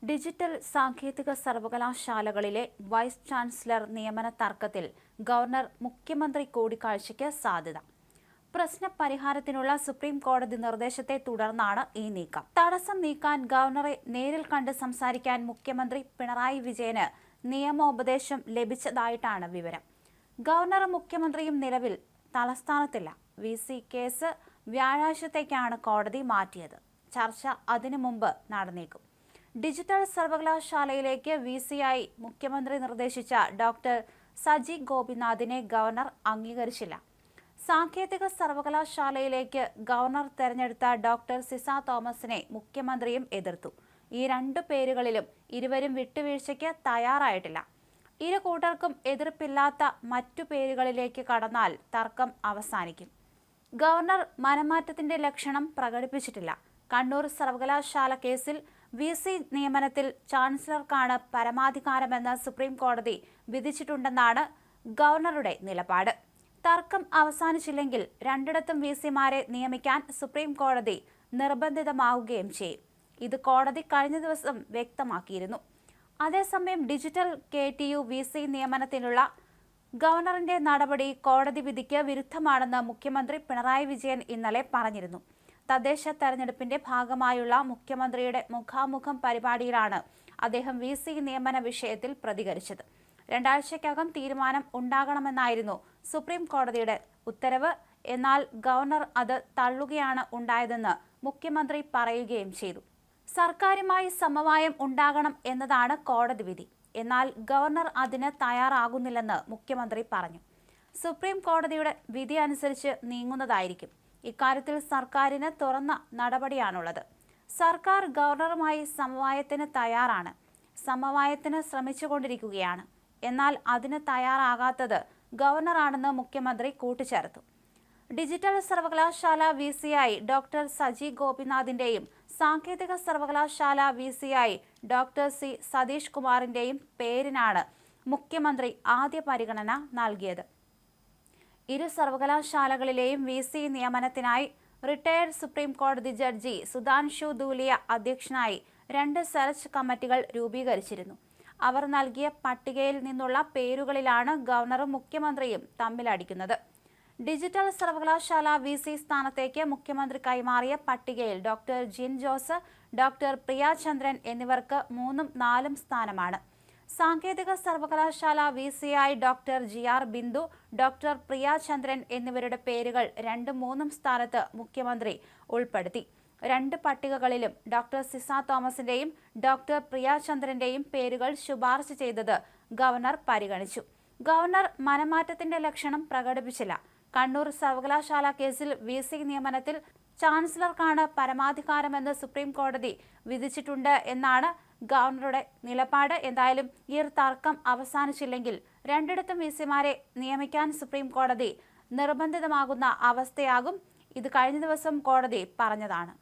Digital സാങ്കേതിക സർവകലാശാലകളിലെ vice chancellor നിയമന തർക്കത്തിൽ ഗവർണർ മുഖ്യമന്ത്രി കൂടിക്കാഴ്ചയ്ക്ക് സാധ്യത. പ്രശ്നപരിഹാരത്തിനുള്ള സുപ്രീം കോടതി നിർദ്ദേശത്തെ തുടർന്നാണ് ഈ നീക്കം. തടസ്സം നീക്കാൻ ഗവർണറെ നേരിൽ കണ്ട് സംസാരിക്കാൻ മുഖ്യമന്ത്രി പിണറായി വിജയന് നിയമോപദേശം ലഭിച്ചതായിട്ടാണ് വിവരം. ഗവർണറും മുഖ്യമന്ത്രിയും നിലവിൽ തലസ്ഥാനത്തില്ല. VC കേസ് വ്യാഴാഴ്ചത്തേക്കാണ് കോടതി മാറ്റിയത്. ചർച്ച അതിനു മുമ്പ് നടന്നേക്കും. ഡിജിറ്റൽ സർവകലാശാലയിലേക്ക് VCയായി മുഖ്യമന്ത്രി നിർദ്ദേശിച്ച ഡോക്ടർ സജി ഗോപിനാഥിനെ ഗവർണർ അംഗീകരിച്ചില്ല. സാങ്കേതിക സർവകലാശാലയിലേക്ക് ഗവർണർ തെരഞ്ഞെടുത്ത ഡോക്ടർ സിസ തോമസിനെ മുഖ്യമന്ത്രിയും എതിർത്തു. ഈ രണ്ടു പേരുകളിലും ഇരുവരും വിട്ടുവീഴ്ചയ്ക്ക് തയ്യാറായിട്ടില്ല. ഇരു കൂട്ടർക്കും എതിർപ്പില്ലാത്ത മറ്റു പേരുകളിലേക്ക് കടന്നാൽ തർക്കം അവസാനിക്കും. ഗവർണർ മനമാറ്റത്തിന്റെ ലക്ഷണം പ്രകടിപ്പിച്ചിട്ടില്ല. കണ്ണൂർ സർവകലാശാല കേസിൽ VC നിയമനത്തിൽ ചാൻസലർക്കാണ് പരമാധികാരമെന്ന് സുപ്രീം കോടതി വിധിച്ചിട്ടുണ്ടെന്നാണ് ഗവർണറുടെ നിലപാട്. തർക്കം അവസാനിച്ചില്ലെങ്കിൽ രണ്ടിടത്തും VCമാരെ നിയമിക്കാൻ സുപ്രീം കോടതി നിർബന്ധിതമാവുകയും ചെയ്യും. ഇത് കോടതി കഴിഞ്ഞ ദിവസം വ്യക്തമാക്കിയിരുന്നു. അതേസമയം ഡിജിറ്റൽ KTU VC നിയമനത്തിനുള്ള ഗവർണറിന്റെ നടപടി കോടതി വിധിക്ക് വിരുദ്ധമാണെന്ന് മുഖ്യമന്ത്രി പിണറായി വിജയൻ ഇന്നലെ പറഞ്ഞിരുന്നു. തദ്ദേശ തെരഞ്ഞെടുപ്പിന്റെ ഭാഗമായുള്ള മുഖ്യമന്ത്രിയുടെ മുഖാമുഖം പരിപാടിയിലാണ് അദ്ദേഹം VC നിയമന വിഷയത്തിൽ പ്രതികരിച്ചത്. 2 ആഴ്ചയ്ക്കകം തീരുമാനം ഉണ്ടാകണമെന്നായിരുന്നു സുപ്രീം കോടതിയുടെ ഉത്തരവ്. എന്നാൽ ഗവർണർ അത് തള്ളുകയാണ് ഉണ്ടായതെന്ന് മുഖ്യമന്ത്രി പറയുകയും ചെയ്തു. സർക്കാരുമായി സമവായം ഉണ്ടാകണം എന്നതാണ് കോടതി വിധി. എന്നാൽ ഗവർണർ അതിന് തയ്യാറാകുന്നില്ലെന്ന് മുഖ്യമന്ത്രി പറഞ്ഞു. സുപ്രീം കോടതിയുടെ വിധി അനുസരിച്ച് നീങ്ങുന്നതായിരിക്കും. ഇക്കാര്യത്തിൽ സർക്കാരിന് തുറന്ന നടപടിയാണുള്ളത്. സർക്കാർ ഗവർണറുമായി സമവായത്തിന് തയ്യാറാണ്. സമവായത്തിന് ശ്രമിച്ചുകൊണ്ടിരിക്കുകയാണ്. എന്നാൽ അതിന് തയ്യാറാകാത്തത് ഗവർണറാണെന്ന് മുഖ്യമന്ത്രി കൂട്ടിച്ചേർത്തു. ഡിജിറ്റൽ സർവകലാശാല VCയായി ഡോക്ടർ സജി ഗോപിനാഥിന്റെയും സാങ്കേതിക സർവകലാശാല VCയായി ഡോക്ടർ C സതീഷ് കുമാറിന്റെയും പേരിനാണ് മുഖ്യമന്ത്രി ആദ്യ പരിഗണന നൽകിയത്. ഇരു സർവകലാശാലകളിലെയും VC നിയമനത്തിനായി റിട്ടയർഡ് സുപ്രീം കോടതി ജഡ്ജി സുധാൻഷു ധൂലിയ അധ്യക്ഷനായി 2 സെർച്ച് കമ്മിറ്റികൾ രൂപീകരിച്ചിരുന്നു. അവർ നൽകിയ പട്ടികയിൽ നിന്നുള്ള പേരുകളിലാണ് ഗവർണറും മുഖ്യമന്ത്രിയും തമ്മിലടിക്കുന്നത്. ഡിജിറ്റൽ സർവകലാശാല VC സ്ഥാനത്തേക്ക് മുഖ്യമന്ത്രി കൈമാറിയ പട്ടികയിൽ ഡോക്ടർ ജിൻ ജോസ്, ഡോക്ടർ പ്രിയ ചന്ദ്രൻ എന്നിവർക്ക് 3ഉം 4ഉം സ്ഥാനമാണ്. സാങ്കേതിക സർവകലാശാല VCയായി ഡോക്ടർ GR ബിന്ദു, ഡോക്ടർ പ്രിയ ചന്ദ്രൻ എന്നിവരുടെ പേരുകൾ 2ഉം 3ഉം സ്ഥാനത്ത് മുഖ്യമന്ത്രി ഉൾപ്പെടുത്തി. 2 പട്ടികകളിലും ഡോക്ടർ സിസ തോമസിന്റെയും ഡോക്ടർ പ്രിയ ചന്ദ്രന്റെയും പേരുകൾ ശുപാർശ ചെയ്തത് ഗവർണർ പരിഗണിച്ചു. ഗവർണർ മനമാറ്റത്തിന്റെ ലക്ഷണം പ്രകടിപ്പിച്ചില്ല. കണ്ണൂർ സർവകലാശാല കേസിൽ VC നിയമനത്തിൽ ചാൻസലർക്കാണ് പരമാധികാരമെന്ന് സുപ്രീം കോടതി വിധിച്ചിട്ടുണ്ട് എന്നാണ് ഗവർണറുടെ നിലപാട്. എന്തായാലും ഈ തർക്കം അവസാനിച്ചില്ലെങ്കിൽ രണ്ടിടത്തും VCമാരെ നിയമിക്കാൻ സുപ്രീം കോടതി നിർബന്ധിതമാകുന്ന അവസ്ഥയാകും. ഇത് കഴിഞ്ഞ ദിവസം കോടതി പറഞ്ഞതാണ്.